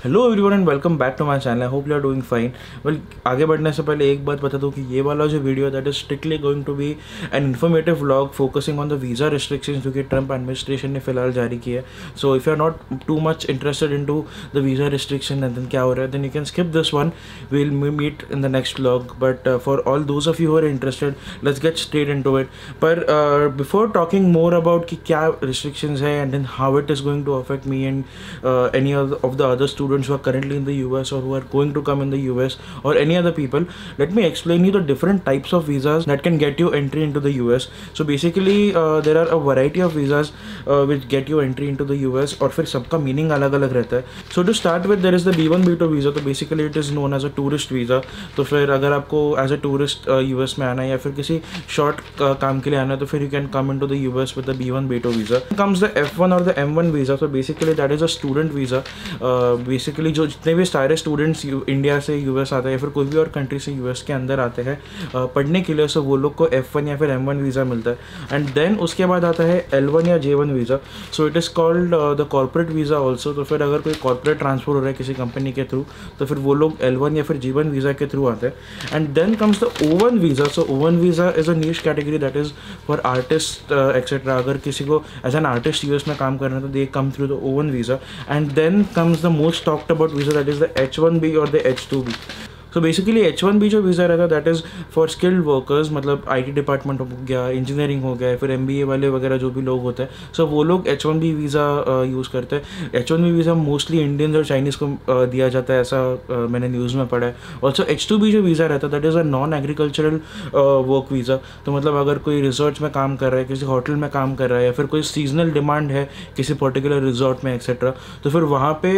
Hello everyone and welcome back to my channel. I hope you are doing fine. Well, आगे बढ़ने से पहले एक बात बता दूं कि ये वाला जो video that is strictly going to be an informative vlog focusing on the visa restrictions जो कि ट्रंप एडमिनिस्ट्रेशन ने फिलहाल जारी की है। So if you are not too much interested into the visa restriction and then क्या हो रहा है, then you can skip this one. Will meet in the next vlog, but for all those of you who are interested, let's get straight into it. पर before talking more about कि क्या restrictions है and then how it is going to affect me and any of the other students who are currently in the US or who are going to come in the US or any other people, let me explain you the different types of visas that can get you entry into the US. So basically there are a variety of visas which get you entry into the US और फिर सबका meaning अलग अलग रहता है. So to start with, there is the B1 B2 visa. तो basically it is known as a tourist visa. तो फिर अगर आपको as a tourist US में आना है या फिर किसी शॉर्ट काम के लिए आना है तो फिर you can come into the US with the B1 B2 visa. Then comes the F1 or the M1 visa. So basically that is a student visa. Basically जो जितने भी सारे स्टूडेंट्स इंडिया से यूएस आते हैं या फिर कोई भी और कंट्री से यूएस के अंदर आते हैं पढ़ने के लिए, सो वो लोग को F1 या फिर M1 वीज़ा मिलता है. एंड देन उसके बाद आता है L1 या J1 visa. So it is called the corporate visa also. तो फिर अगर कोई कॉर्पोरेट ट्रांसफर हो रहा है किसी कंपनी के थ्रू तो फिर वो लोग L1 या फिर J1 वीज़ा के थ्रू आते हैं. And then comes the O1 visa. So O1 visa is a niche category that is for artist etcetera. अगर किसी को एज एन आर्टिस्ट यूएस में काम करना है तो they come through the O1 visa. And then comes the most talked about visa, that is the H1B or the H2B. So basically H1B जो visa रहता है that is for skilled workers, मतलब IT department हो गया, engineering हो गया, फिर MBA वाले वगैरह जो भी लोग होते हैं, सो वो लोग H1B वीज़ा यूज़ करते हैं. H1B वीज़ा मोस्टली इंडियंस और चाइनीज़ को दिया जाता है, ऐसा मैंने न्यूज़ में पढ़ा है. ऑल्सो H2B जो वीज़ा रहता है that is a non agricultural work visa. तो मतलब अगर कोई रिसर्च में काम कर रहा है, किसी होटल में काम कर रहा है या फिर कोई सीजनल डिमांड है किसी पर्टिकुलर रिजॉर्ट में एक्सेट्रा, तो फिर वहाँ पे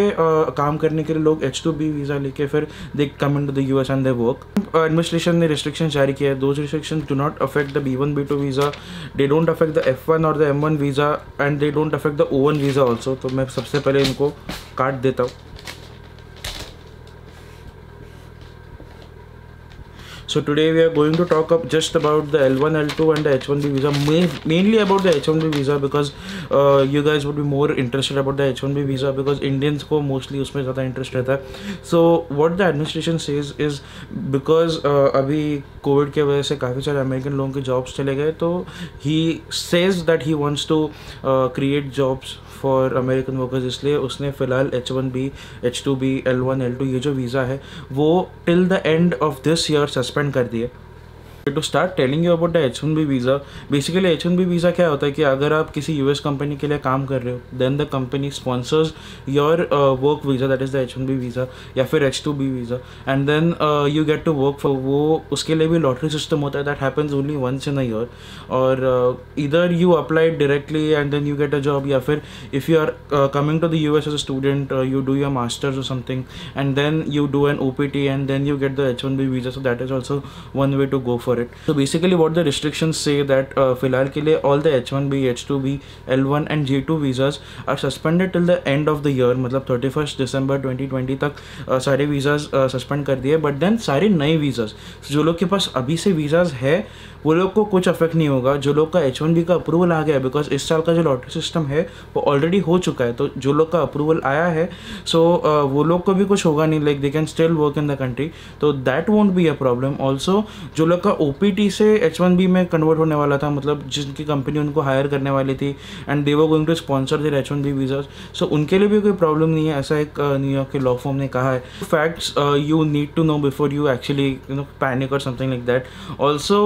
काम करने के लिए लोग H2B वीज़ा लेके फिर they come into the US and they work. Administration ने restrictions जारी किया है. Those restrictions do not affect the B1 B2 visa. They don't affect the F1 or the M1 visa and they don't affect the O1 visa also. तो मैं सबसे पहले इनको काट देता हूँ. So today we are going to talk up just about the L1, L2 and the H1B visa, mainly about the H1B visa because you guys would be more interested about the H1B visa because Indians को mostly उसमें ज़्यादा interest रहता है. So what the administration says is because अभी Covid के वजह से काफ़ी सारे अमेरिकन लोगों के जॉब्स चले गए, तो he says that he wants to create jobs for American workers, इसलिए उसने फ़िलहाल H1B, H2B, L1, L2 ये जो वीज़ा है वो till the end of this year suspend कर दिए. To start telling you about the H1B visa, basically H1B visa क्या होता है कि अगर आप किसी US कंपनी के लिए काम कर रहे हो, then the company sponsors your work visa, that is the H1B visa या फिर H2B visa, and then you get to work for वो. उसके लिए भी लॉटरी सिस्टम होता है that happens only once in a year, और either you apply directly and then you get a job, या फिर if you are coming to the US as a student, you do your masters or something and then you do an OPT and then you get the H1B visa. So that is also one way to go for it. So basically what the restrictions say that फिलहाल के लिए all the H1B, H2B, L1 and J2 visas are suspended till the end of the year. मतलब 31st December 2020 तक सारे visas suspend कर दिए. But then सारे नए वीज़ाज जो लोग के पास अभी से वीज़ाज है वो लोग को कुछ अफेक्ट नहीं होगा. जो लोग का H1B का अप्रूवल आ गया है, बिकॉज इस साल का जो लॉटरी सिस्टम है वो ऑलरेडी हो चुका है, तो जो लोग का अप्रूवल आया है सो वो लोग को भी कुछ होगा नहीं, like they can still work in the country, तो that won't be a problem. Also जो लोग का OPT से H1B में कन्वर्ट होने वाला था, मतलब जिनकी कंपनी उनको हायर करने वाली थी and they were going to sponsor their H1B visas, so उनके लिए भी कोई प्रॉब्लम नहीं है, ऐसा एक न्यूयॉर्क के लॉ फॉर्म ने कहा है. Facts you need to know before you actually panic और something like that. Also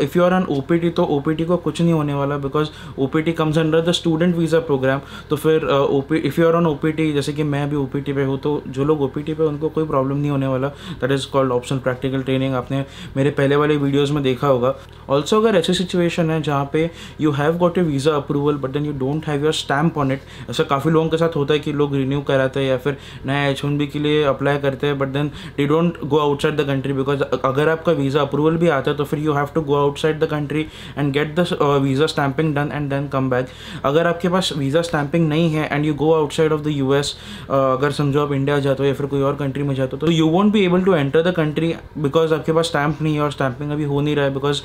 if you are on OPT तो OPT को कुछ नहीं होने वाला because OPT comes under the student visa program. तो फिर इफ़ यू आर ऑन OPT, जैसे कि मैं भी OPT पे हूँ, तो जो लोग OPT पे उनको कोई प्रॉब्लम नहीं होने वाला. That is called optional practical training. आपने मेरे पहले वाले वीडियोज़ में देखा होगा. ऑल्सो अगर ऐसी सिचुएशन है जहाँ पे you have got a visa approval but then you don't have your stamp on it, ऐसा काफ़ी लोगों के साथ होता है कि लोग रिन्यू कराते हैं या फिर नया H1B के लिए अप्लाई करते हैं but then they don't go outside the country. Because अगर आपका वीज़ा अप्रूवल भी आता है तो फिर you have to go outside the country and get the visa stamping done and then come back. अगर आपके पास वीज़ा स्टैम्पिंग नहीं है and you go outside of the US, अगर समझो आप इंडिया जाते हो या फिर कोई और कंट्री में जाते हो, तो you won't be able to enter the country because आपके पास स्टैम्प नहीं है और स्टैम्पिंग अभी अभी हो नहीं रहा है बिकॉज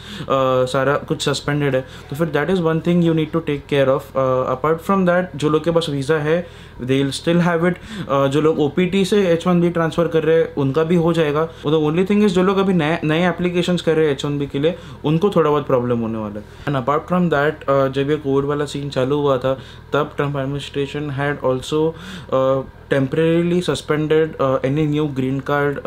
सारा कुछ सस्पेंडेड है, तो फिर that is one thing you need to take care of. Apart from that जो लोग के पास वीज़ा है they will still have it. जो लोग OPT से H1B ट्रांसफ़र कर रहे हैं उनका भी हो जाएगा। द ओनली थिंग इज़ जो लोग अभी नए एप्लीकेशंस कर रहे हैं H1B के लिए उनको थोड़ा बहुत प्रॉब्लम होने वाला है। एंड अपार्ट फ्रॉम दैट जब ये कोविड वाला सीन चालू हुआ था तब Trump administration had also temporarily suspended any new green card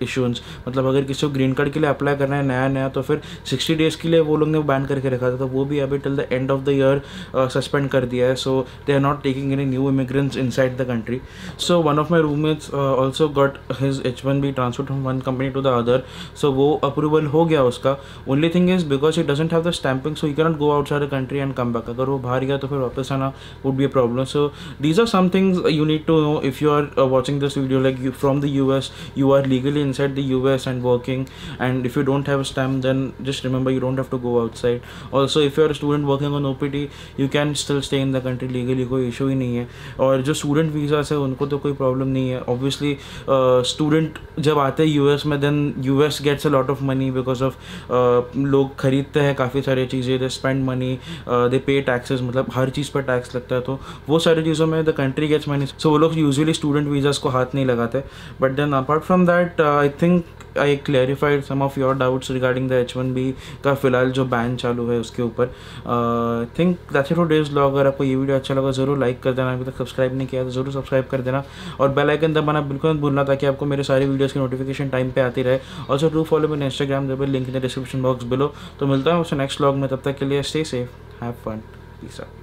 issuance. मतलब अगर किसी को ग्रीन कार्ड के लिए अप्लाई करना है नया तो फिर 60 डेज़ के लिए वो लोग ने बैन करके रखा था, तो वो भी अभी till the end of the year suspend कर दिया है। So they are not taking any new immigrants inside the country. So one of my roommates also got his H1B transfer from one company to the other, so वो approval हो गया उसका। Only thing is because he doesn't have the stamping so he cannot go outside the country and come back. अगर वो बाहर गया तो फिर वापस आना would be a problem. So these are some things you need to know if you are watching this video, like you from the US, you are legally inside the US and working, and if you don't have a stamp then just remember you don't have to go outside. Also if you are a student working on OPT you can still stay in the country legally, कोई issue ही नहीं है। और जो student visa है उनको तो कोई problem नहीं है। ऑब्वियसली स्टूडेंट जब आते हैं US में then US gets a lot of money because of लोग खरीदते हैं काफ़ी सारी चीज़ें, they spend money, they pay taxes, मतलब हर चीज़ पर टैक्स लगता है, तो वो सारी चीज़ों में the country gets money. So वो लोग यूजुअली स्टूडेंट वीज़ास को हाथ नहीं लगाते। But then apart from that I think I clarified some of your doubts regarding the H1B का फिलहाल जो बैन चालू है उसके ऊपर। I think that's it for today's vlog. अगर आपको ये वीडियो अच्छा लगा ज़रूर लाइक कर देना, अभी तक सब्सक्राइब नहीं किया तो ज़रूर सब्सक्राइब कर देना और बेल आइकन दबाना बिल्कुल मत भूलना ताकि आपको मेरे सारी वीडियोज़ की नोटिफिकेशन टाइम पे आती रहे। Also do follow me on Instagram, their link in the description box below. तो मिलता हूँ उससे नेक्स्ट व्लॉग में, तब तक के लिए stay safe, have fun, peace out.